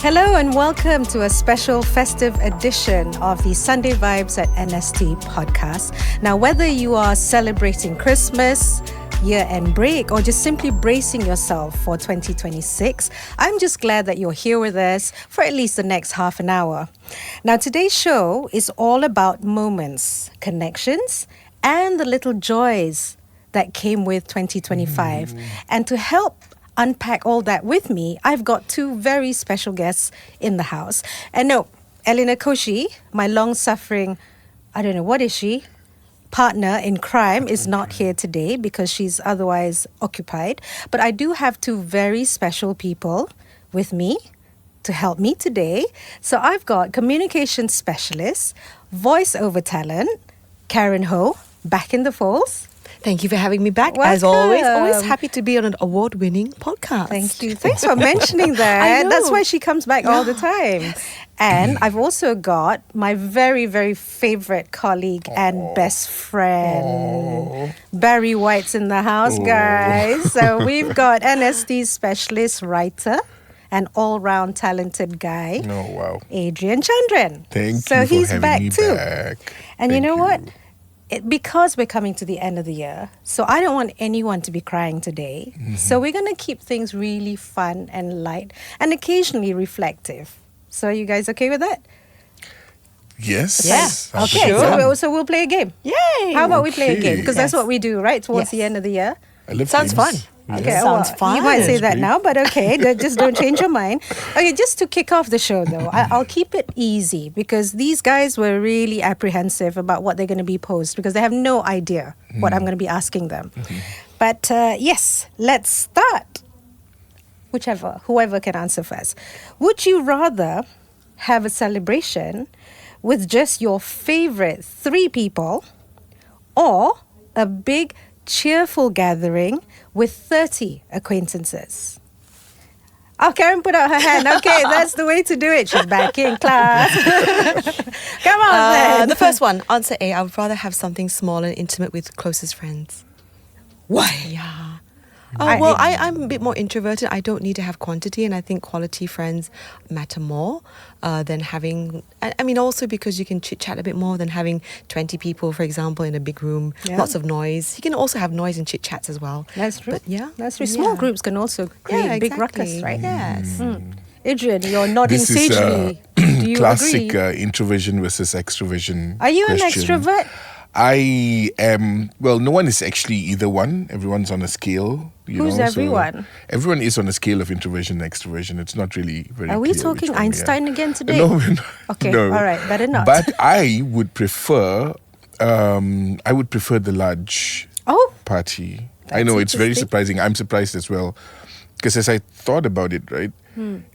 Hello and welcome to a special festive edition of the Sunday Vibes at NST Podcast. Now, whether you are celebrating Christmas, year-end break, or just simply bracing yourself for 2026, I'm just glad that you're here with us for at least the next half an hour. Now, today's show is all about moments, connections, and the little joys that came with 2025. And to help unpack all that with me, I've got two very special guests in the house. And no, Elena Koshi, my long-suffering, I don't know, what is she? Partner in crime is not here today because she's otherwise occupied. But I do have two very special people with me to help me today. So I've got communication specialist, voiceover talent, Karen Ho, back in the fold. Thank you for having me back. Welcome. As always, always happy to be on an award-winning podcast. Thank you. Thanks for mentioning that. I know. That's why she comes back all the time. And I've also got my very, very favorite colleague and best friend, Barry White's in the house, guys. So we've got NST specialist writer and all-round talented guy, Adrian Chandran. Thank you so for he's having back me too. back. And Thank you know you. what? Because we're coming to the end of the year, so I don't want anyone to be crying today. So we're going to keep things really fun and light and occasionally reflective. So are you guys okay with that? Yes. Yeah. Sounds Okay, good. so we'll play a game. Yay! How about we play a game? Okay. Because that's Yes. what we do, right? Towards the Yes. end of the year. I love Sounds fun. games. Okay, Sounds well, fun. you might say That's that great. now, but okay, just don't change your mind. Okay, just to kick off the show though, I'll keep it easy because these guys were really apprehensive about what they're going to be posed because they have no idea what I'm going to be asking them. But yes, let's start. Whoever can answer first. Would you rather have a celebration with just your favorite 3 people or a big cheerful gathering with 30 acquaintances? Oh, Karen put out her hand. Okay, that's the way to do it. She's back in class. Come on, then. The first one, answer A. I would rather have something small and intimate with closest friends. Why? Yeah. I'm a bit more introverted. I don't need to have quantity, and I think quality friends matter more than having. I mean, also because you can chit chat a bit more than having 20 people, for example, in a big room, Yeah. lots of noise. You can also have noise and chit chats as well. That's true. But yeah, That's true. Small Yeah. groups can also create big ruckus, right? Yes. Adrian, you're nodding This is sagely. Do you classic agree? introversion versus extroversion. Are you an question. extrovert? I am. Well, no one is actually either one. Everyone's on a scale. Who's so everyone? everyone is on a scale of introversion and extroversion. It's not really very. Are we clear talking which one we are. Einstein again today? No, we're not. Okay, No. all right, better not. But I would prefer. I would prefer the large Oh, party. I That's know it's very interesting. surprising. I'm surprised as well. Because as I thought about it, right,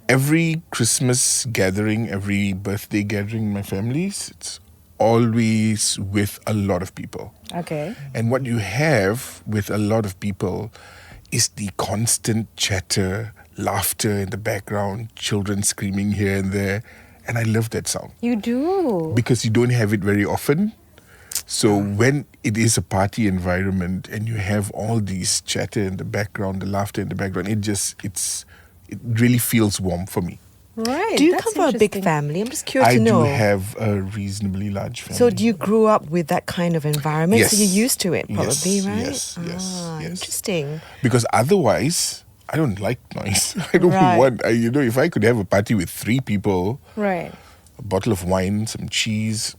every Christmas gathering, every birthday gathering in my family's, it's always with a lot of people. okay. And what you have with a lot of people is the constant chatter, laughter in the background, children screaming here and there. And I love that sound You do. because you don't have it very often. So when it is a party environment and you have all these chatter in the background, the laughter in the background, it really feels warm for me. Right. Do you that's come from a big interesting. family? I'm just curious I to know. do have a reasonably large family. So do you grew up with that kind of environment? Yes. So you're used to it, probably, Yes, right? yes, yes. Interesting. Because otherwise, I don't like noise. I don't Right. want, if I could have a party with 3 people, Right. a bottle of wine, some cheese.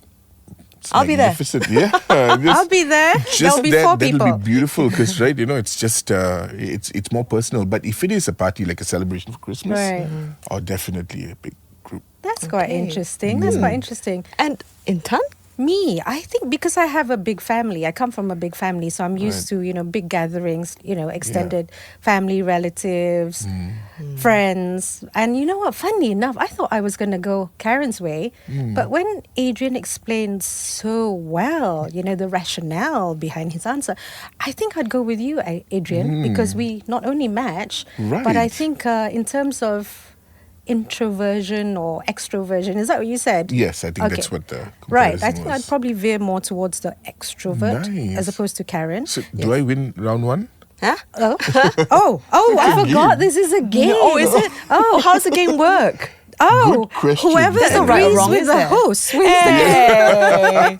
It's I'll be there. magnificent. Yeah. I'll be there. There'll be 4 people. That'll be beautiful because, right, it's just, it's more personal. But if it is a party like a celebration for Christmas, Right. or definitely a big group. That's quite Okay. interesting. That's quite interesting. And Intan? Me, I think because I have a big family, I come from a big family, so I'm used to, big gatherings, extended family, relatives, friends. And you know what? Funny enough, I thought I was going to go Karen's way. But when Adrian explained so well, the rationale behind his answer, I think I'd go with you, Adrian, because we not only match, but I Right. think in terms of introversion or extroversion. Is that what you said? Yes, I think Okay. that's what the Right. I comparison think was. I'd probably veer more towards the extrovert Nice. as opposed to Karen. So do I win round 1? Huh? Oh, I forgot. This is a game. Oh, is it? Oh, how does the game work? Oh, Good question. whoever There's no right or agrees wrong, with is the there? host wins Hey.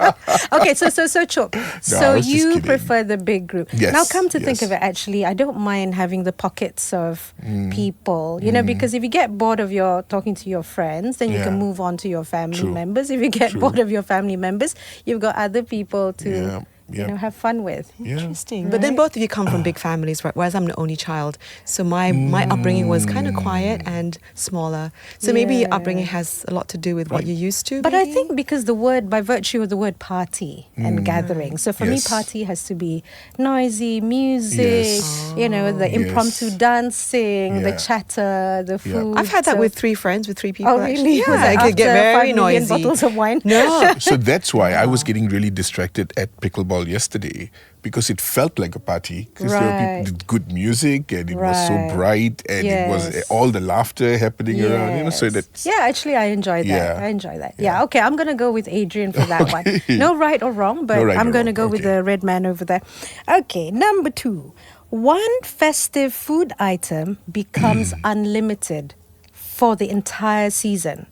Okay, so Chok. I So was just you kidding. prefer the big group. Yes, Now come to think yes. of it, actually, I don't mind having the pockets of people, you know, because if you get bored of your talking to your friends, then you can Yeah. move on to your family True. members. If you get True. bored of your family members, you've got other people to, Yeah, you yeah. know, have fun with. Yeah. Interesting. But then both of you come from big families, right? Whereas I'm the only child. So my upbringing was kind of quiet and smaller. So maybe your upbringing has a lot to do with what you're used to. But I maybe? think because the word, by virtue of the word party and gathering. So for me, Yes. party has to be noisy, music, Yes. you know, the impromptu Yes. dancing, the Yeah. chatter, the Yeah. food. I've had that So- with 3 friends, with 3 people. Oh, really? Actually. It was like, it could get After very 5 million noisy. bottles of wine? No. So that's why I was getting really distracted at pickleball yesterday, because it felt like a party, because there were Right. people with good music and it was so Right. bright and it was Yes. all the laughter happening around, you know. So Yes. that's Yeah, actually, I enjoy that. Yeah. I enjoy that. Yeah. Yeah, okay, I'm going to go with Adrian for that one. No right or wrong, but No right I'm or going to wrong, go with okay. the red man over there. Okay, number 2. One festive food item becomes unlimited for the entire season,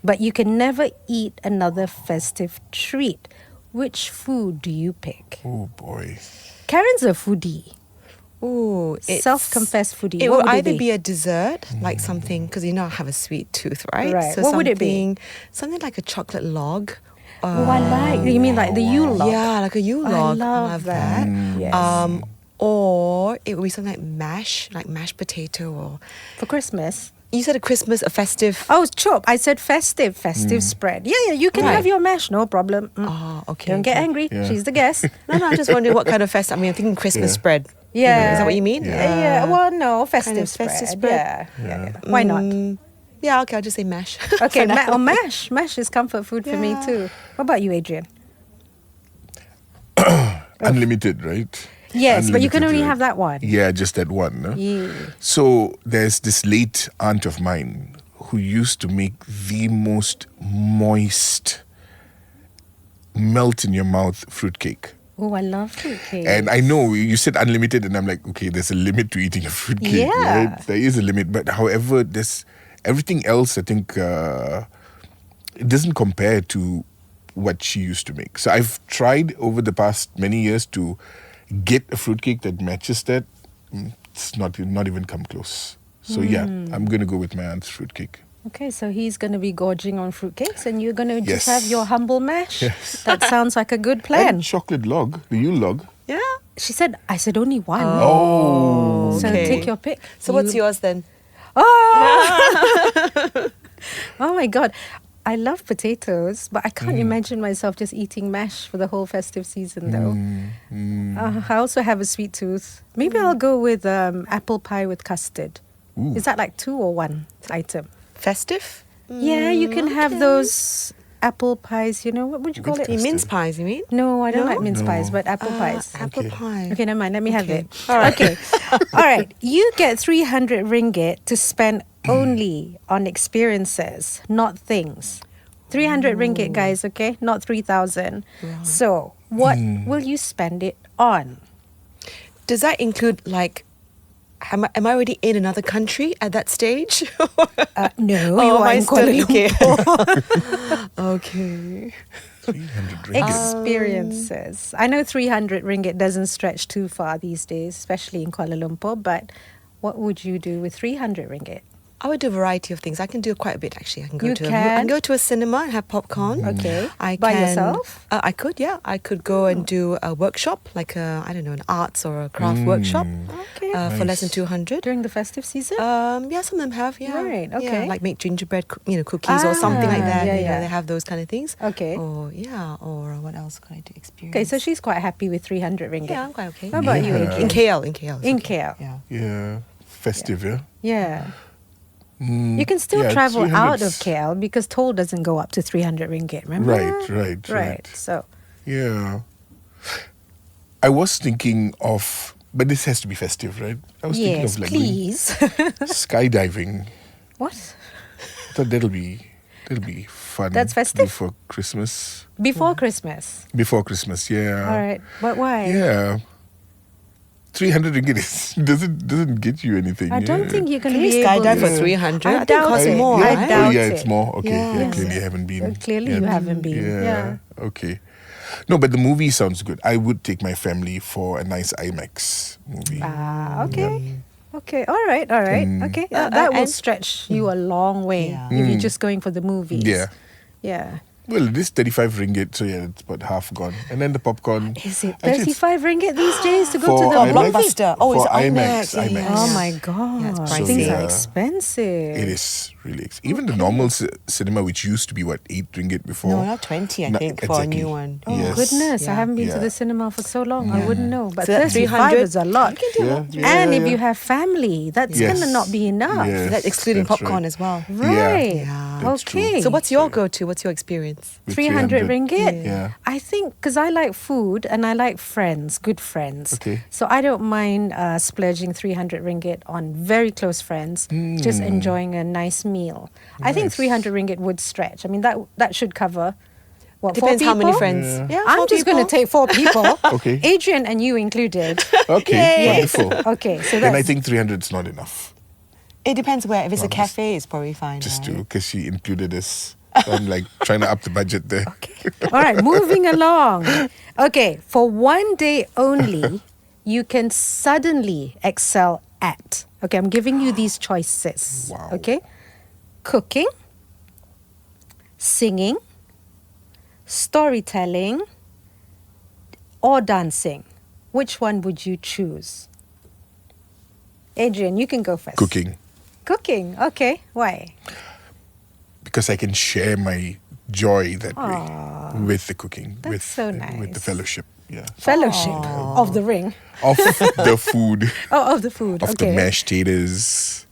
but you can never eat another festive treat. Which food do you pick? oh boy. Karen's a foodie. Ooh, Self-confessed foodie. It What would would it either be? be a dessert, like something, because you know I have a sweet tooth, right? Right. So What would it be? something like a chocolate log. Oh, I like. You mean like the Yule log? Yeah, like a Yule log. I love that. Yes. Or it would be something like mashed potato, or For Christmas. you said a Christmas, a festive. Oh, chop. I said festive spread. Yeah, you can Right. have your mash, no problem. Oh, okay. Don't get okay. angry. Yeah. She's the guest. No, I'm just wondering what kind of fest. I mean, I'm thinking Christmas Yeah. spread. Yeah. Is that what you mean? Yeah. Well, no, festive, kind of festive spread. Yeah. Why not? Yeah, okay, I'll just say mash. Okay, For now. mash. Mash is comfort food for me Yeah. too. What about you, Adrian? Unlimited, right? Yes, but you can Unlimited, only right? have that one. Yeah, just that one. No? Yeah. So there's this late aunt of mine who used to make the most moist, melt in your mouth fruitcake. Oh, I love fruitcake. And I know you said unlimited, and I'm like, okay, there's a limit to eating a fruitcake, Yeah. right? There is a limit, but however, there's everything else. I think it doesn't compare to what she used to make. So I've tried over the past many years to get a fruitcake that matches that. It's not even come close. So yeah, I'm gonna go with my aunt's fruitcake. Okay, so he's going to be gorging on fruitcakes and you're going to just Yes. have your humble mash. Yes. That sounds like a good plan. And chocolate log, the Yule log. Yeah. I said only one. Oh, So okay. take your pick. So what's yours then? Oh! Oh my God. I love potatoes, but I can't imagine myself just eating mash for the whole festive season though. I also have a sweet tooth. Maybe I'll go with apple pie with custard. Ooh. Is that like 2 or 1 item? Festive? Yeah, you can have those apple pies, you know, what would you call it? You mince pies, you mean? No, I don't No? like mince pies, No. but apple pies. Apple pie. Okay, never mind. Let me have Okay. it. All right. Okay. All right. You get 300 ringgit to spend only on experiences, not things. 300 ringgit, guys, okay? Not 3,000. So, what will you spend it on? Does that include like, am I already in another country at that stage? No, Oh, you am are I in still Kuala okay? Lumpur. Okay. 300 ringgit. Experiences. I know 300 ringgit doesn't stretch too far these days, especially in Kuala Lumpur, but what would you do with 300 ringgit? I would do a variety of things. I can do quite a bit actually. I can go You to can? I can go to a cinema and have popcorn. Okay. I By can, yourself? I could, yeah. I could go and do a workshop, like I don't know, an arts or a craft workshop, Okay. for less than 200. During the festive season? Yeah, some of them have, yeah. Right, Yeah, okay. like make gingerbread, cookies or something like that. yeah, you know, yeah. they have those kind of things. Okay. Or what else could I do? Experience. Okay, so she's quite happy with 300 ringgit. yeah, I'm quite okay. How about you, Yeah. Adrian? In KL, in KL. it's In okay. KL. Yeah. Yeah, festive, yeah. Yeah. You can still yeah, travel 300 out of KL because toll doesn't go up to 300 ringgit, remember? Right. So, Yeah. I was thinking of, but this has to be festive, right? I was thinking yes, of like doing please. skydiving. What? I thought that'll be fun. That's festive? Before Christmas. Before Christmas. Before Christmas, yeah. All right. But why? Yeah. 300 ringgit doesn't get you anything. I don't think you can Can you be able skydive for to. 300? I I think it doubt costs it. more, I right? doubt yeah, it. it's more. Okay, Yeah. clearly I haven't been. Clearly you haven't been. Yeah. Okay. No, but the movie sounds good. I would take my family for a nice IMAX movie. Okay. Okay. All right. Okay. That will and- stretch you a long way Yeah. if you're just going for the movies. Yeah. Yeah. Well, it is 35 ringgit, so yeah, it's about half gone. And then the popcorn. Is it Actually, it's 35 ringgit these days to go for to the IMAX, movie? Blockbuster. Oh, for it's IMAX. IMAX. Yeah. Oh my god. Yeah, it's pricey. Things So, are yeah. expensive. It is really even the normal cinema, which used to be 8 ringgit before. No, not 20, I No, think, for a exactly. new one. Oh Yes. goodness, I Yeah. haven't been to Yeah. the cinema for so long. I wouldn't know. But So that's 35 300 is a lot. Yeah, And yeah, if you yeah. have family, that's Yes. gonna not be enough. Yes, That's excluding that's popcorn right. as well. Right. Yeah. That's true. Okay. So what's your go-to? What's your experience? With 300 ringgit? Yeah. I think because I like food and I like friends, good friends. Okay. So I don't mind splurging 300 ringgit on very close friends, just enjoying a nice meal. I think Nice. 300 ringgit would stretch. I mean, that should cover, what, Depends 4 how many people? friends. Yeah. I'm 4 just going to people. take 4 people. Okay. Adrian and you included. Okay, Yes. wonderful. Okay, so Then I that's... think 300 is not enough. It depends where. If it's a Promise. cafe, it's probably fine. Just right? to, because she included us. So I'm like trying to up the budget there. All right, moving along. Okay, for one day only, you can suddenly excel at. Okay, I'm giving you these choices. Wow. Okay, cooking, singing, storytelling, or dancing. Which one would you choose? Adrian, you can go first. Cooking. Cooking. Okay, why? Because I can share my joy that way with the cooking. That's with, so With nice. the fellowship. Yeah. Fellowship of the ring. Of the food. Oh, of the food. Of okay. the mashed potatoes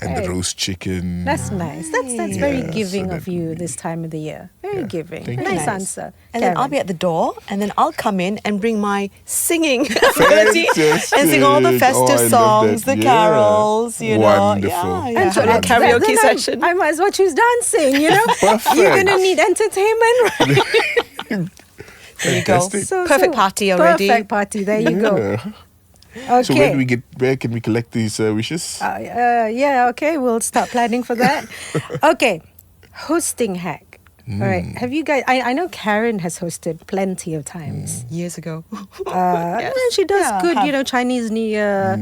and Right. the roast chicken. That's nice. That's very Yeah, giving so of that you would be- this time of the year. Very giving. Thank you. Nice Nice. answer. And then I'll Karen. be at the door, and then I'll come in and bring my singing ability and sing all the Fantastic. Oh, I festive love songs, that. the Yeah. carols, you know. Wonderful. Yeah, And so have a then karaoke I'm- session. I might as well choose dancing, you know? Perfect. You're going to need entertainment, right? There you go. Fantastic. Perfect party already. Perfect party. There you go. Yeah. Okay. So where can we collect these wishes? Yeah, okay. We'll start planning for that. Okay. Hosting hack. All right. Have you guys... I know Karen has hosted plenty of times. Years ago. And she does Yeah, good, have- you know, Chinese New Year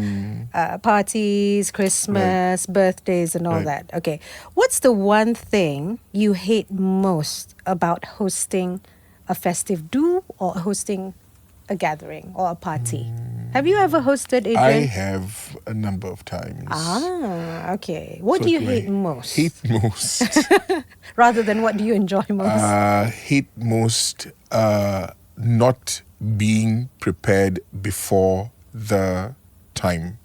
parties, Christmas, birthdays, and all Right. that. Okay, what's the one thing you hate most about hosting a festive do or hosting a gathering or a party? Have you ever hosted, Adrian? I have a number of times. Okay. What So do you I hate most? Hate most. Rather than what do you enjoy most? Hate most not being prepared before the time.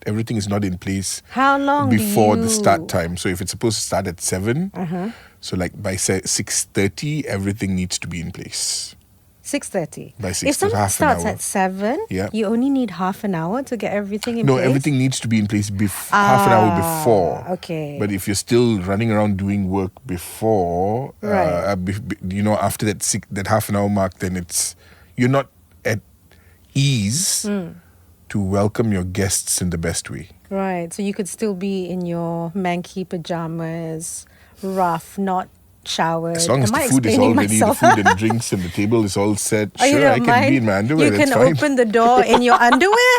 Everything is not in place How long before do the you... start time. So if it's supposed to start at 7, so like by 6:30, everything needs to be in place. 6:30. By 6, If something half an starts hour. at 7, Yeah. you only need half an hour to get everything in No, place? everything needs to be in place half an hour before. Okay. But if you're still running around doing work before, Right. after that half an hour mark, then you're not at ease to welcome your guests in the best way. Right. So you could still be in your manky pajamas, rough, not showered. As long as Am the I food is explaining all ready, the myself? food and drinks and the table is all set, Oh, you sure, I don't can mind? be in my underwear. You that's can fine. open the door in your underwear?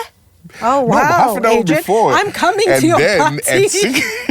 Oh, wow. No, but half an hour Adrian, before. I'm coming and to your then party.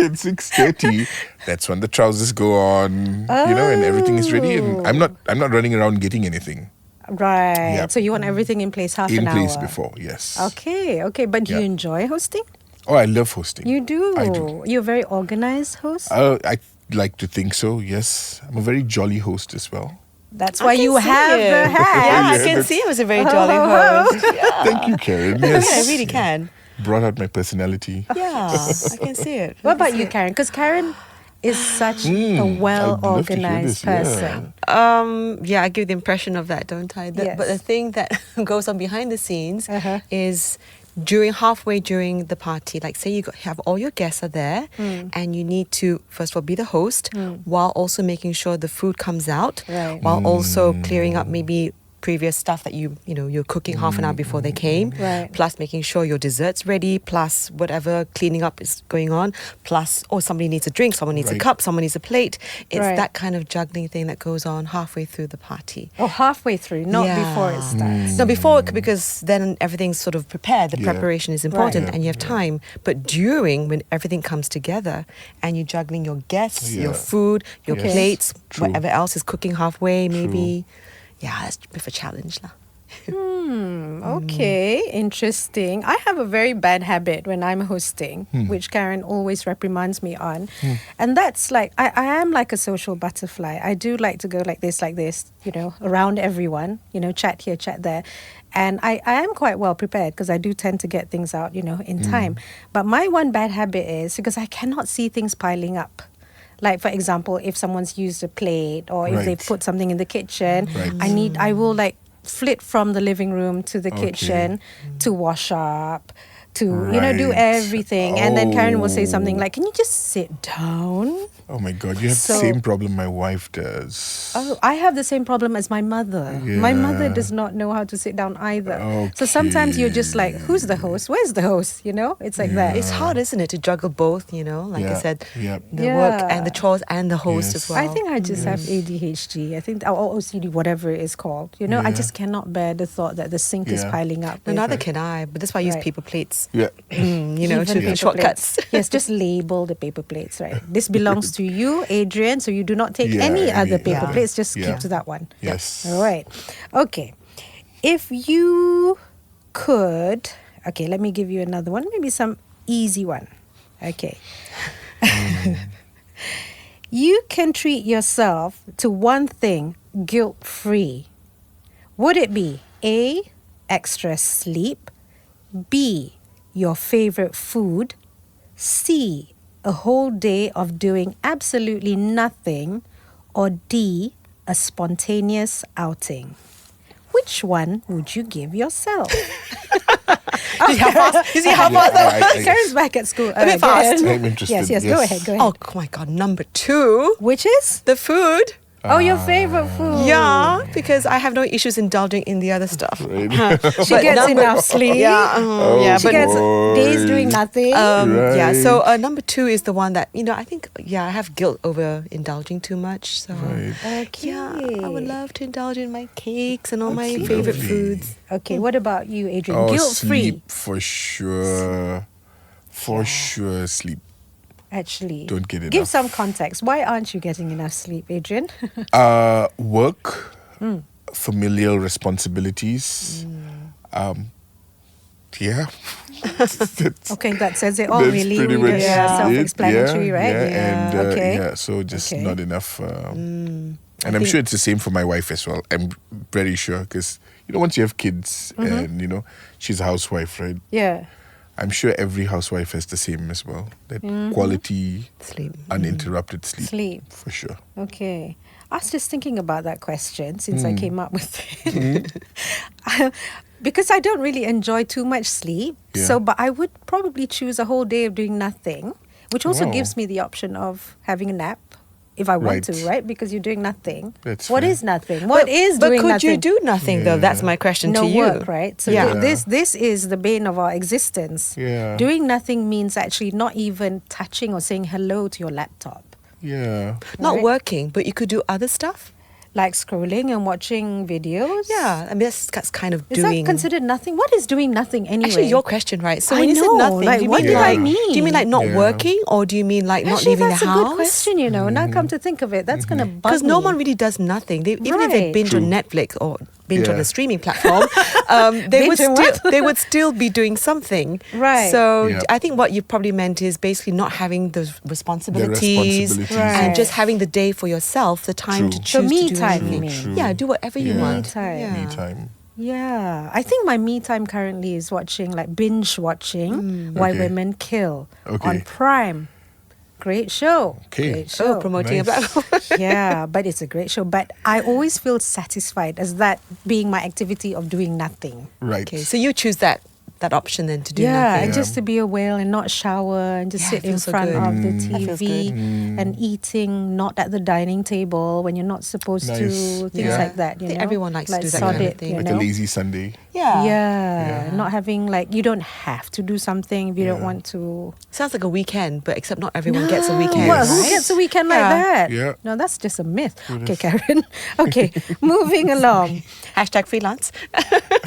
at 6:30, that's when the trousers go on, and everything is ready. And I'm not running around getting anything. Right. Yep. So you want everything in place half In an place hour. before, yes. Okay. But do you Yeah. enjoy hosting? Oh, I love hosting. You do? I do. You're a very organized host? I like to think so, yes. I'm a very jolly host as well. That's I why can you see have it. the hat. Yeah, I Yeah, can that's- see it was a very jolly host. Yeah. Thank you, Karen. Yes. Yeah, I really can. Brought out my personality. Yeah, I can see it. What about you, Karen? Because Karen is such a I'd love to hear well-organized this, yeah. person. Yeah, I give the impression of that, don't I? Yes. But the thing that goes on behind the scenes Uh-huh. is halfway during the party, like say have all your guests are there, and you need to first of all be the host while also making sure the food comes out, Right. while also clearing up maybe previous stuff that you're cooking half an hour before they came, Right. plus making sure your dessert's ready, plus whatever cleaning up is going on, plus somebody needs a drink, someone needs a Right. cup, someone needs a plate. It's Right. that kind of juggling thing that goes on halfway through the party. Oh, halfway through, not Yeah. before it starts. No, before, because then everything's sort of prepared. The Yeah. preparation is important Right. and you have time. But during, when everything comes together and you're juggling your guests, your Yeah. food, your Yes. plates, True. whatever else is cooking halfway, maybe. Yeah, it's a bit of a challenge. Lah. Okay, interesting. I have a very bad habit when I'm hosting, which Karen always reprimands me on. And that's like, I am like a social butterfly. I do like to go like this, around everyone, chat here, chat there. And I am quite well prepared because I do tend to get things out, in time. But my one bad habit is because I cannot see things piling up. Like, for example, if someone's used a plate or if they've Right. put something in the kitchen, Right. I will like flit from the living room to the Okay. kitchen to wash up, to, do Right. everything. And then Karen will say something Oh. like, can you just sit down? Oh my God, you have So- the same problem my wife does. Oh, I have the same problem as my mother. My mother Yeah. does not know how to sit down either. So sometimes you're just like, who's the host? Where's the host? It's like that. It's hard, isn't it, to juggle both, like I Yeah. said, Yep. the work Yeah. and the chores and the host Yes. as well. I think I just have ADHD. I think, or OCD, whatever it is called. I Yeah. just cannot bear the thought that the sink is Yeah. piling up. No, with- neither can I, but that's why I use Right. paper plates, Yeah. Even to paper be shortcuts. plates. Yes, just label the paper plates, right? This belongs to you, Adrian, so you do not take Yeah, any other any- paper yeah. plates. Just Yeah. keep to that one. Yes. All right. Okay. If you could, okay, let me give you another one. Maybe some easy one. Okay. You can treat yourself to one thing guilt-free. Would it be A, extra sleep, B, your favorite food, C, a whole day of doing absolutely nothing, or D, a spontaneous outing? Which one would you give yourself? You see how fast? You see how fast? I- Karen's back at school. bit fast. I'm interested, Yes, go ahead, go ahead. Oh my God, number 2, Which is? the food. Oh, your favorite food. Yeah, because I have no issues indulging in the other stuff. She gets enough sleep. Yeah, yeah, She but gets boy. days doing nothing. yeah. Right. So number 2 is the one that I think I have guilt over indulging too much. So Right. Okay. yeah, I would love to indulge in my cakes and all my That's favorite lovely. foods. Okay, what about you, Adrian? Oh, Guilt-free, sleep for sure. For sure, sleep. actually. Don't get Give enough. some context. Why aren't you getting enough sleep, Adrian? Work, familial responsibilities. Yeah. That's- Okay, that says it all, that's really. pretty We much just, Yeah. it. self-explanatory, Yeah, right? Yeah, and okay. yeah, so just Okay. not enough. And I'm think- sure it's the same for my wife as well. I'm pretty sure because once you have kids and she's a housewife, right? Yeah. I'm sure every housewife has the same as well. That quality, Sleep. uninterrupted sleep. Sleep. For sure. Okay. I was just thinking about that question since I came up with it. Because I don't really enjoy too much sleep. Yeah. But I would probably choose a whole day of doing nothing, which also Wow. gives me the option of having a nap if I want Right. to, right? Because you're doing nothing. That's What fair. is nothing? What is but doing could nothing? you do nothing though? That's my question No to you. work, right? So Yeah. this is the bane of our existence. Yeah. Doing nothing means actually not even touching or saying hello to your laptop. Yeah. Not Right. working, but you could do other stuff. Like scrolling and watching videos. Yeah, I mean that's kind of Is doing. that considered nothing? What is doing nothing anyway? Actually, your question, right? So I when you know, said nothing, like, do you what mean did I like mean? do you mean like not Yeah. working, or do you mean like not Actually, leaving that's the a house? good question, Now come to think of it, that's going to bug Because me. no one really does nothing. Even if they Right. binge on True. Netflix or binge on Yeah. the streaming platform, they would Binge on still what? they would still be doing something. Right. So Yeah. I think what you probably meant is basically not having those responsibilities, responsibilities. Right. and just having the day for yourself, the time to True. choose So me to do time, you anything. mean? Yeah, do whatever you Yeah. want. Me time. Yeah. Me time. Yeah, I think my me time currently is watching, like binge watching Why Okay. Women Kill Okay. on Prime. Great show. Okay. Great show. Oh, promoting a Nice. platform. Yeah, but it's a great show. But I always feel satisfied as that being my activity of doing nothing. Right. Okay, so you choose that that option then to do Yeah, nothing. and just to be a whale and not shower and just Yeah, sit it in feels so front good. of the That feels TV good. and eating not at the dining table when you're not supposed to, Nice. things Yeah. like that. I think everyone likes to do that sod kind of it, thing. you Like know? a lazy Sunday. Yeah. Not having you don't have to do something if you don't Yeah. want to. Sounds like a weekend, but except not everyone gets a weekend. Well, Yes. who right? gets a weekend like Yeah. that? Yeah. No, that's just a myth. Okay, Karen. Okay, moving along. Hashtag freelance.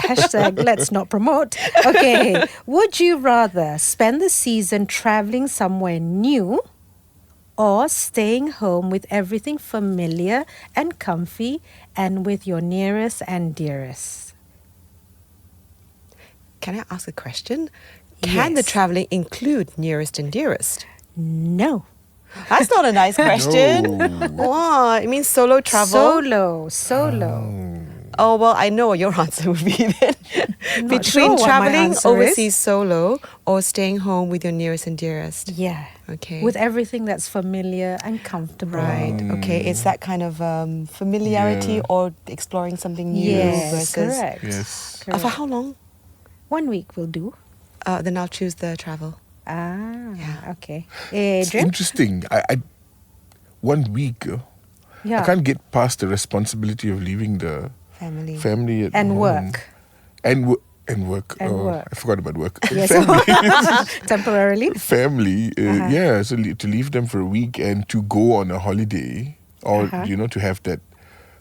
Hashtag let's not promote. Okay, would you rather spend the season traveling somewhere new or staying home with everything familiar and comfy and with your nearest and dearest? Can I ask a question? Can the Yes. traveling include nearest and dearest? No. That's not a nice question. No. Oh, it means solo travel. Solo. Oh, well, I know what your answer would be then. Not sure Between what my traveling answer overseas is. solo or staying home with your nearest and dearest. Yeah. Okay. With everything that's familiar and comfortable. Right. Okay. It's that kind of familiarity Yeah. or exploring something new Yes, versus. correct. Yes. Correct. For how long? 1 week will do. Then I'll choose the travel. Okay. It's Adrian? interesting. I 1 week. Yeah. I can't get past the responsibility of leaving the Family. family at And home. work. And work. And Oh, work. I forgot about work. Yes. Temporarily. Family. Uh-huh. Yeah. So to leave them for a week and to go on a holiday, or Uh-huh. to have that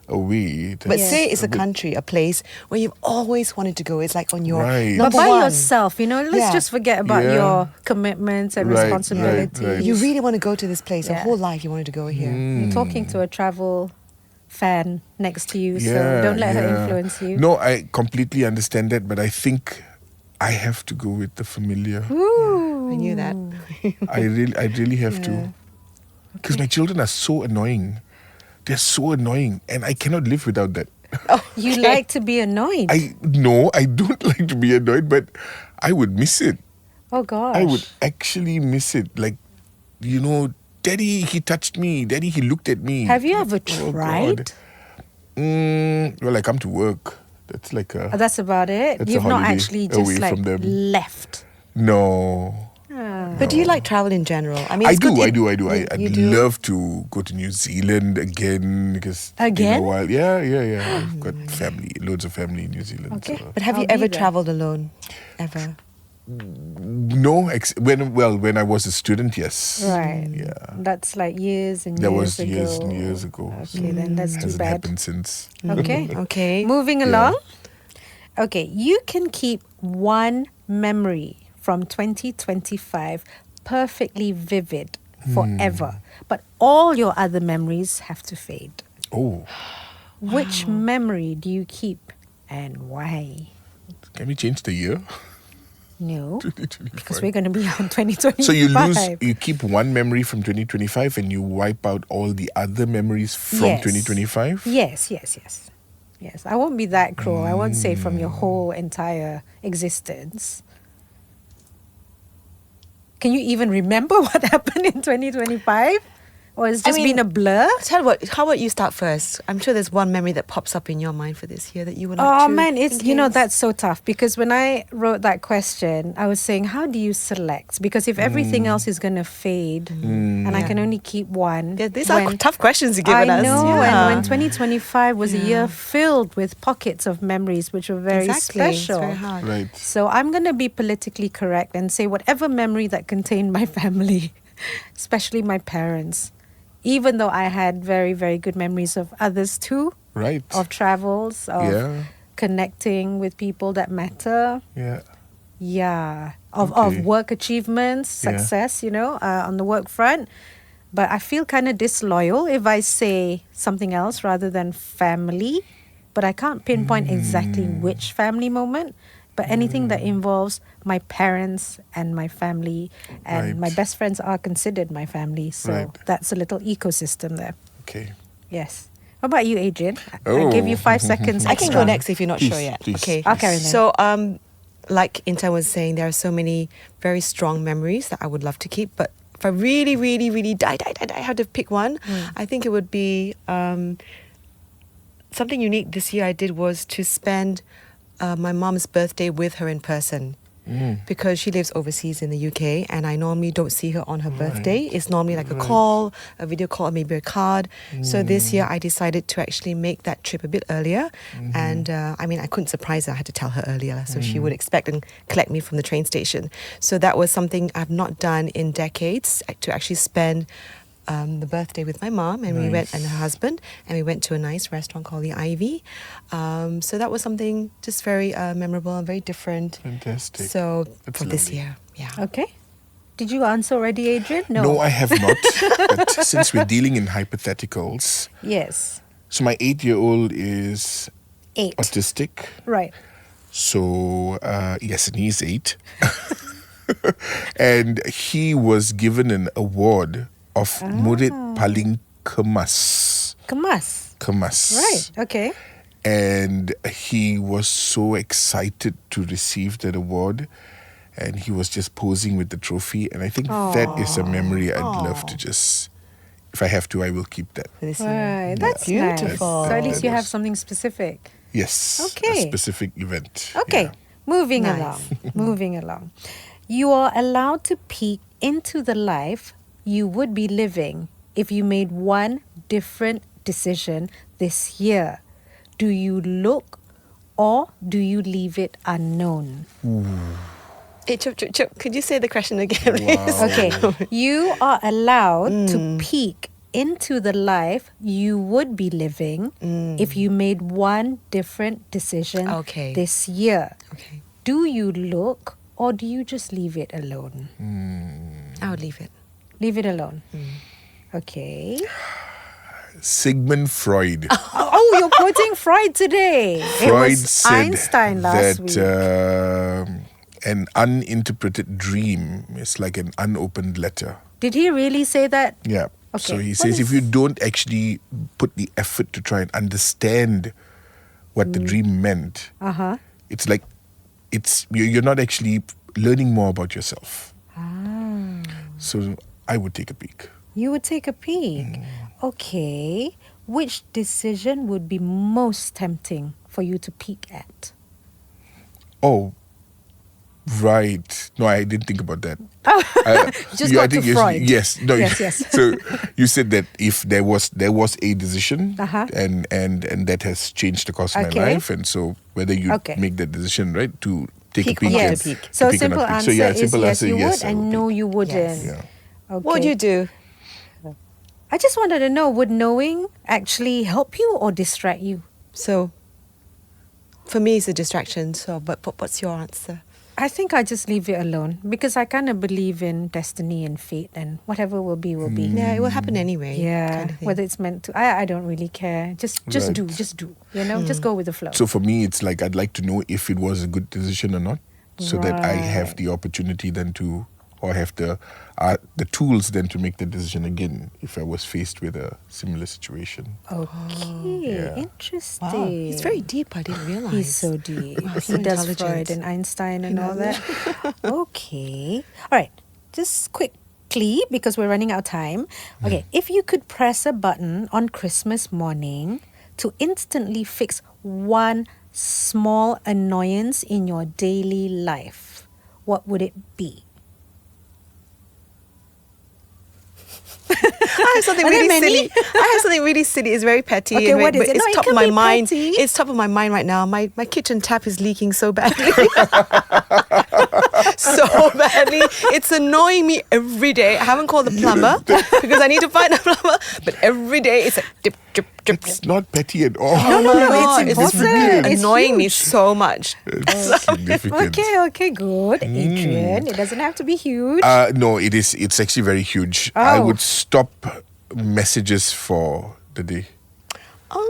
away. But that's say it's a bit- country, a place where you've always wanted to go. It's like on your Right. But number by one. yourself, let's Yeah. just forget about Yeah. your commitments and Right, responsibilities. right. You really want to go to this place. Your Yeah. whole life you wanted to go here. You're talking to a travel fan next to you, so Yeah, don't let her yeah. influence you. No, I completely understand that, but I think I have to go with the familiar. Ooh. I knew that. I really have to. Because my children are so annoying. They're so annoying, and I cannot live without that. You like to be annoyed. I don't like to be annoyed, but I would miss it. Oh gosh. I would actually miss it. Like, Daddy, he touched me. Daddy, he looked at me. Have you ever Oh, tried? God. Well, I come to work. That's like a Oh, that's about it. That's a You've not holiday actually away just from them. left. no. But do you like travel in general? I mean, I it's good do. you- I'd you do? love to go to New Zealand again because Again? In a while, yeah. I've got family, loads of family in New Zealand. Okay. so- But have you I'll be ever there. traveled alone? Ever? No, when I was a student, yes. Right. Yeah. That's like years and That years was ago. years and years ago. Okay, then that's too Hasn't bad. happened since. Okay. Okay. Moving Yeah. along. Okay, you can keep one memory from 2025 perfectly vivid forever, but all your other memories have to fade. Oh, Which memory do you keep and why? can we change the year? No, 2025. because we're going to be on 2025. So you keep one memory from 2025 and you wipe out all the other memories from Yes. 2025? Yes. I won't be that cruel. I won't say from your whole entire existence. Can you even remember what happened in 2025? Or it's just been a blur? Tell you what, how about you start first? I'm sure there's one memory that pops up in your mind for this year that you would like to. Oh man, it's in case. that's so tough because when I wrote that question, I was saying, how do you select? Because if everything else is gonna fade and I can only keep one, Yeah, these are tough questions you've given I us. know, Yeah. and when 2025 was a year filled with pockets of memories which were very Exactly. special. It's very hard. Right. So I'm gonna be politically correct and say whatever memory that contained my family, especially my parents. Even though I had very, very good memories of others too, Right. of travels, of Yeah. connecting with people that matter. Yeah. Yeah. Of Okay. work achievements, Yeah. success, on the work front. But I feel kind of disloyal if I say something else rather than family. But I can't pinpoint exactly which family moment. But anything that involves my parents and my family and Right. my best friends are considered my family. So Right. that's a little ecosystem there. Okay. Yes. What about you, Adrian? I Oh. give you 5 seconds I can extra. go next if you're not Please, sure yet. please. Okay. I'll carry on then. So, like Intan was saying, there are so many very strong memories that I would love to keep. But if I really, really, really die, had to pick one, I think it would be something unique this year I did was to spend my mom's birthday with her in person. because she lives overseas in the UK, and I normally don't see her on her birthday. It's normally like a call, a video call, or maybe a card. So this year I decided to actually make that trip a bit earlier. And I couldn't surprise her. I had to tell her earlier, so she would expect and collect me from the train station. So that was something I've not done in decades, to actually spend the birthday with my mom, and we went, and her husband, and we went to a nice restaurant called the Ivy. So that was something just very memorable and very different. Fantastic. So That's for this lovely. year, Okay. Did you answer already, Adrian? No, I have not. But since we're dealing in hypotheticals, Yes. so my 8-year-old is 8. autistic. Right. So, yes, and he's 8. And he was given an award of Murid Paling Kemas. Kemas. Right. Okay. And he was so excited to receive that award. And he was just posing with the trophy. And I think that is a memory I'd love to just, if I have to, I will keep that. for this year. Right. That's Beautiful. nice. So at least you That have was- something specific. Yes. Okay. A specific event. Okay. Yeah. Moving Nice. along. Moving along. You are allowed to peek into the life you would be living if you made one different decision this year. Do you look or do you leave it unknown? Hey, Chup, could you say the question again, please? Wow. Okay. You are allowed to peek into the life you would be living if you made one different decision Okay. this year. Okay, Do you look or do you just leave it alone? I would leave it. Leave it alone. Okay. Sigmund Freud. Oh, you're quoting Freud today. It Freud was said Einstein last week. that an uninterpreted dream is like an unopened letter. Did he really say that? Yeah. Okay. So he What says if is- you don't actually put the effort to try and understand what the dream meant, it's like you're not actually learning more about yourself. So I would take a peek. You would take a peek. Okay. Which decision would be most tempting for you to peek at? Oh, right. No, I didn't think about that. Just got to Freud. Yes. No. Yes. So you said that if there was a decision, Uh-huh. and that has changed the course of Okay. my life, and so whether you Okay. make that decision, right, to take Peek a peek. or not Yes. to peek. So peek or simple not peek. answer So yeah, is simple yes, answer, you yes, would, I and would no, peek. you wouldn't. Yes. Yeah. Okay. What would you do? I just wanted to know, would knowing actually help you or distract you? So, for me, it's a distraction. So, but what's your answer? I think I just leave it alone because I kind of believe in destiny and fate, and whatever will be, will be. Yeah, it will happen anyway. Yeah, kind of thing. whether it's meant to. I don't really care. Just Right. do. You know, just go with the flow. So for me, it's like I'd like to know if it was a good decision or not, so that I have Right. the opportunity then to, or have the tools then to make the decision again if I was faced with a similar situation. Okay, Yeah. interesting. Wow, he's very deep. I didn't realize. He's so deep. Wow, He so does intelligent. Freud and Einstein and all that. Okay. All right. Just quickly, because we're running out of time. Okay. If you could press a button on Christmas morning to instantly fix one small annoyance in your daily life, what would it be? I have something Are there really many? silly. I have something really silly. It's very petty. Okay, and what is but it? It's No, it top can of my be mind. petty. It's top of my mind right now. My kitchen tap is leaking so badly. So badly. It's annoying me every day. I haven't called the plumber because I need to find a plumber. But every day it's like dip, drip, drip. It's not petty at all. No, it's It's important. It's annoying me huge. so much. It's significant. Okay, good. Adrian, it doesn't have to be huge. No, it is. It's actually very huge. I Oh. would stop messages for the day.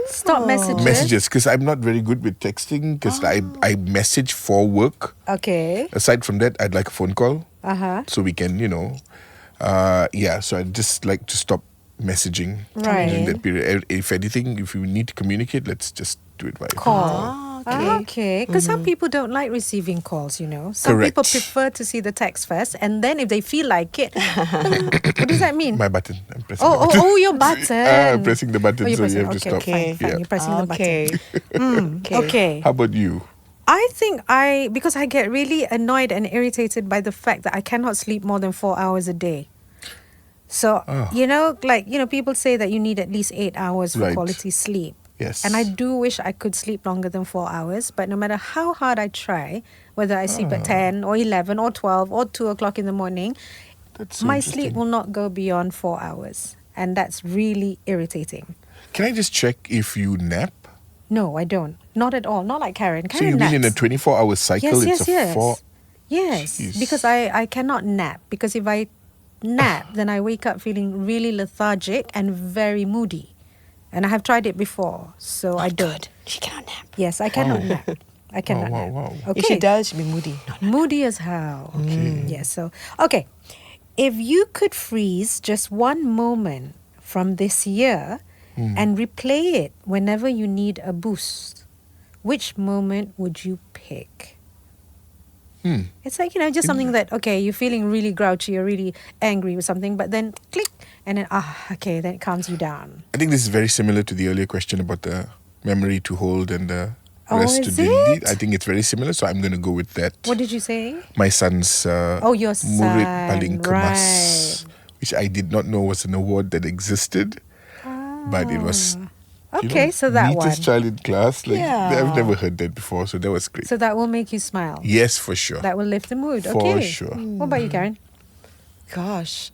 Stop messages. Messages, because I'm not very good with texting. Because I message for work. Okay. Aside from that, I'd like a phone call. Uh-huh. So we can, so I'd just like to stop messaging Right. during that period. If anything, if we need to communicate, let's just do it via Call. Okay. Okay, because some people don't like receiving calls, you know. Some people Correct. prefer to see the text first, and then if they feel like it, what does that mean? My button. I'm pressing the button. Oh, your button. I'm pressing the button, Oh, you're so you pressing- have to okay, stop. Fine, Yeah. You're pressing the button. Okay. Okay. How about you? I think because I get really annoyed and irritated by the fact that I cannot sleep more than 4 hours a day. So, people say that you need at least 8 hours for Right. quality sleep. Yes. And I do wish I could sleep longer than 4 hours, but no matter how hard I try, whether I sleep at 10 or 11 or 12 or 2 o'clock in the morning, That's so my interesting. sleep will not go beyond 4 hours. And that's really irritating. Can I just check if you nap? No, I don't. Not at all. Not like Karen. So Karen you mean in a naps. 24-hour cycle, it's a 4... Yes, Jeez. because I cannot nap. Because if I nap, then I wake up feeling really lethargic and very moody. And I have tried it before, so I don't. Good. She cannot nap. Yes, I cannot nap. I cannot nap. Wow. Okay. If she does, she'll be moody. Moody as hell. Okay. Yes, so, okay. If you could freeze just one moment from this year and replay it whenever you need a boost, which moment would you pick? It's like, just something that, okay, you're feeling really grouchy, you're really angry with something, but then click, and then, okay, then it calms you down. I think this is very similar to the earlier question about the memory to hold and the Oh, rest is to delete. it? I think it's very similar, so I'm going to go with that. What did you say? My son's Your son, Murid Paling Kemas, right. which I did not know was an award that existed, but it was... Okay, so that neatest one. child in class. Like, Yeah. I've never heard that before, so that was great. So that will make you smile. Yes, for sure. That will lift the mood. For Okay. sure. What about you, Karen? Gosh,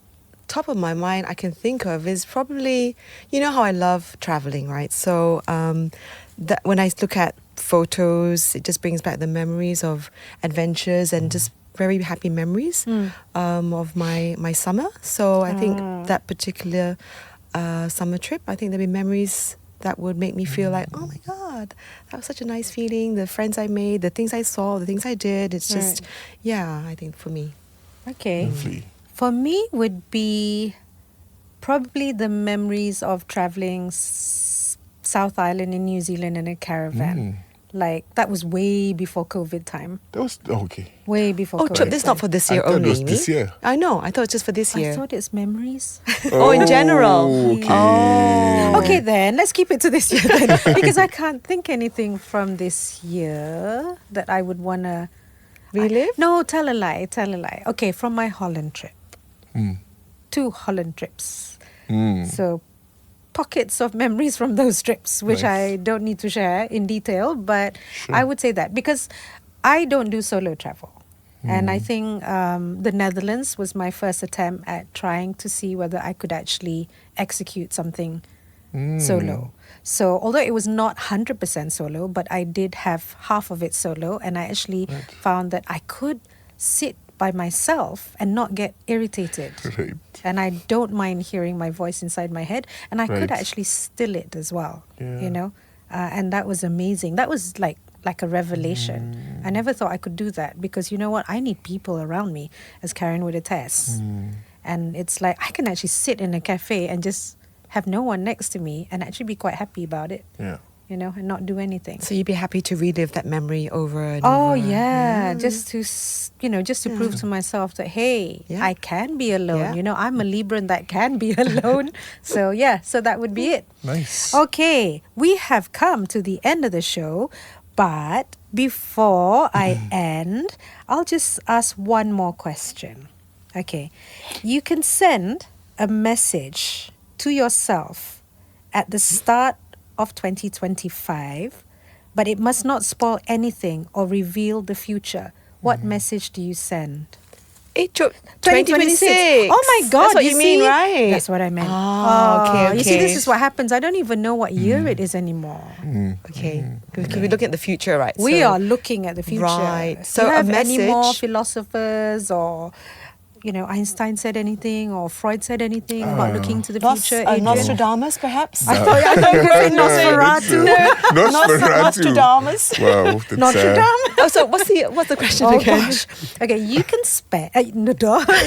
top of my mind I can think of is probably, how I love traveling, right? So that when I look at photos, it just brings back the memories of adventures and just very happy memories of my summer. So I think that particular summer trip, I think there'll be memories that would make me feel like, oh my God, that was such a nice feeling. The friends I made, the things I saw, the things I did. It's just, I think for me. Okay. Lovely. For me would be probably the memories of traveling South Island in New Zealand in a caravan. Like, that was way before COVID time. That was... okay. Way before Oh, COVID this is time. not for this I year thought it only. was Amy. this year. I know. I thought it was just for this year. I thought it's memories. Oh, in general. Okay. Oh. Okay, then let's keep it to this year then, because I can't think anything from this year that I would want to Relive? No, tell a lie. Okay, from my Holland trip. 2 Holland trips. So pockets of memories from those trips, which Nice. I don't need to share in detail, but I would say that because I don't do solo travel. And I think the Netherlands was my first attempt at trying to see whether I could actually execute something solo. So although it was not 100% solo, but I did have half of it solo, and I actually found that I could sit by myself and not get irritated. Right. And I don't mind hearing my voice inside my head, and I could Right. actually still it as well. Yeah. And that was amazing. That was like a revelation. I never thought I could do that because you know what? I need people around me, as Karen would attest. And it's like I can actually sit in a cafe and just have no one next to me and actually be quite happy about it. Yeah. And not do anything. So you'd be happy to relive that memory over and Oh over. yeah, just to prove to myself that hey, Yeah. I can be alone. Yeah. I'm a Libran that can be alone. So that would be it. Nice. Okay, we have come to the end of the show, but before I end, I'll just ask one more question. Okay, you can send a message to yourself at the start of 2025, but it must not spoil anything or reveal the future. What message do you send? 2026. Oh my God! That's what you mean, see? right? That's what I meant. Okay. You see, this is what happens. I don't even know what year it is anymore. Okay. Because we're looking at the future, right? We So- are looking at the future. Right. Do So you a have any more message- philosophers or, Einstein said anything or Freud said anything about looking to the future? Adrian? Nostradamus, perhaps? I thought you were saying Nosferatu. Nosferatu. Nostradamus. Wow. That's, Notre Dame. Oh, so what's the question Oh again? gosh. Okay, you can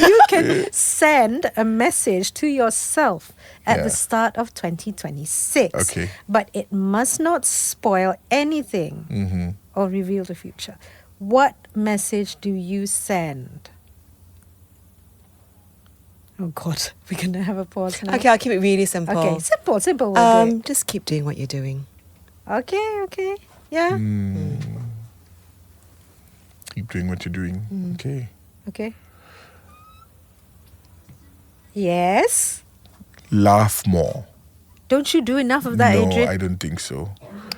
you can send a message to yourself at the Yeah. start of 2026. Okay. But it must not spoil anything or reveal the future. What message do you send? Oh God, we're gonna have a pause now. Okay, I'll keep it really simple. Okay, simple. We'll do it. Just keep doing what you're doing. Okay. Yeah. Keep doing what you're doing. Okay. Okay. Yes. Laugh more. Don't you do enough of that, No, Adrian? I don't think so.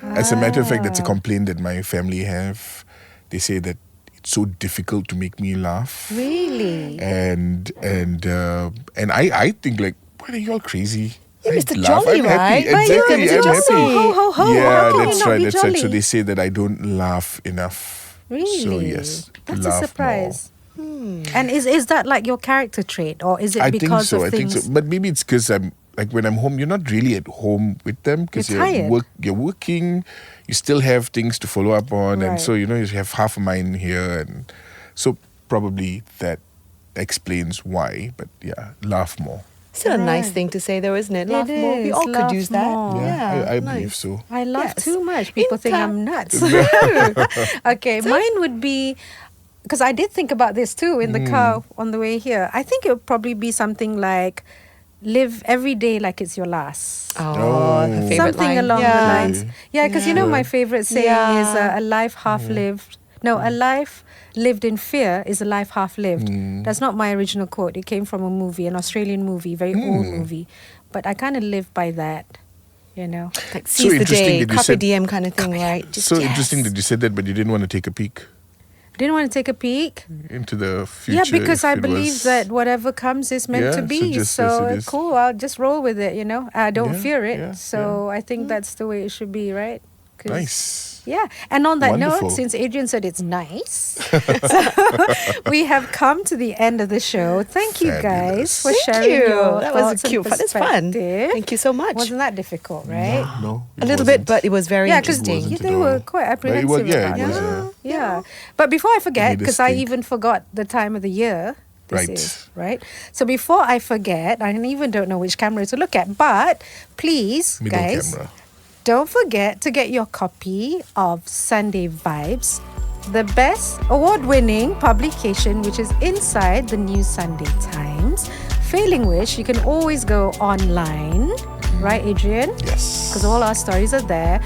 As a matter of fact, that's a complaint that my family have. They say that it's so difficult to make me laugh. Really? And I think like, what are you all crazy? You're I Mr. laugh. Jolly, I'm right? happy. But you're Exactly, Mr. I'm Jolly. happy. Ho, ho, ho. Yeah, How can you that's not right. be That's right. So jolly? they say that I don't laugh enough. Really? So yes, That's laugh a surprise. more. And is that like your character trait, or is it I think because so. of I think things? so. But maybe it's because I'm like when I'm home, you're not really at home with them because You're tired. You're working. You still have things to follow up on, and Right. so you have half a mind here, and so probably that explains why. But yeah, laugh more. Still a nice Right. thing to say, though, isn't it? It Laugh more. We is, all laugh could use that. more. Yeah, I nice. believe so. I laugh Yes. too much. People think Intan. I'm nuts. Okay, mine would be, because I did think about this too in the car on the way here. I think it would probably be something like, live every day like it's your last. Oh, her favorite Something line. along yeah. the lines. Yeah, because you know my favorite saying Yeah. is a life half lived. No, a life lived in fear is a life half lived. That's not my original quote. It came from a movie, an Australian movie, very old movie. But I kind of live by that, you know. Like So seize the interesting day, that you carpe said- diem kind of thing, right? Just, So yes. interesting that you said that, but you didn't want to take a peek Didn't want to take a peek. into the future. Yeah, because if I it believe was- that whatever comes is meant Yeah, to so be. just as it is. Cool, I'll just roll with it, you know. I don't Yeah, fear it. yeah, So I think that's the way it should be, right? 'Cause- Nice. Yeah, and on that Wonderful. note, since Adrian said it's nice, so we have come to the end of the show. Thank you guys Fabulous. for Thank sharing you. your That was thoughts and cute fun. It's fun. perspective. Thank you so much. Wasn't that difficult, right? No, A little bit, but it was very Yeah, because interesting. wasn't they at were all. quite But apprehensive it was, yeah, about it was. it. Yeah. But before I forget, Made us because I think. even forgot the time of the year this Right. is, right? So before I forget, I even don't know which camera to look at, but please, Middle guys, camera. don't forget to get your copy of Sunday Vibes, the best award-winning publication which is inside the New Sunday Times, failing which you can always go online, right, Adrian? Yes. Because all our stories are there.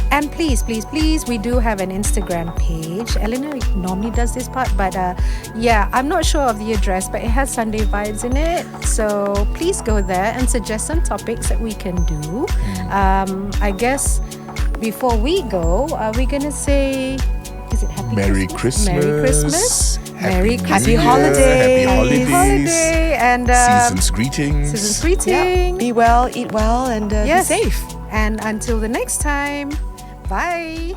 And please, please, please, we do have an Instagram page. Eleanor normally does this part, but yeah, I'm not sure of the address, but it has Sunday Vibes in it. So please go there and suggest some topics that we can do. I guess before we go, are we going to say, is it Happy Merry Christmas? Merry Christmas. Merry New Christmas. Year, holidays. Happy holidays. Holiday and Season's greetings. season's Yeah. greeting. Be well, eat well, and Yes. be safe. And until the next time, bye.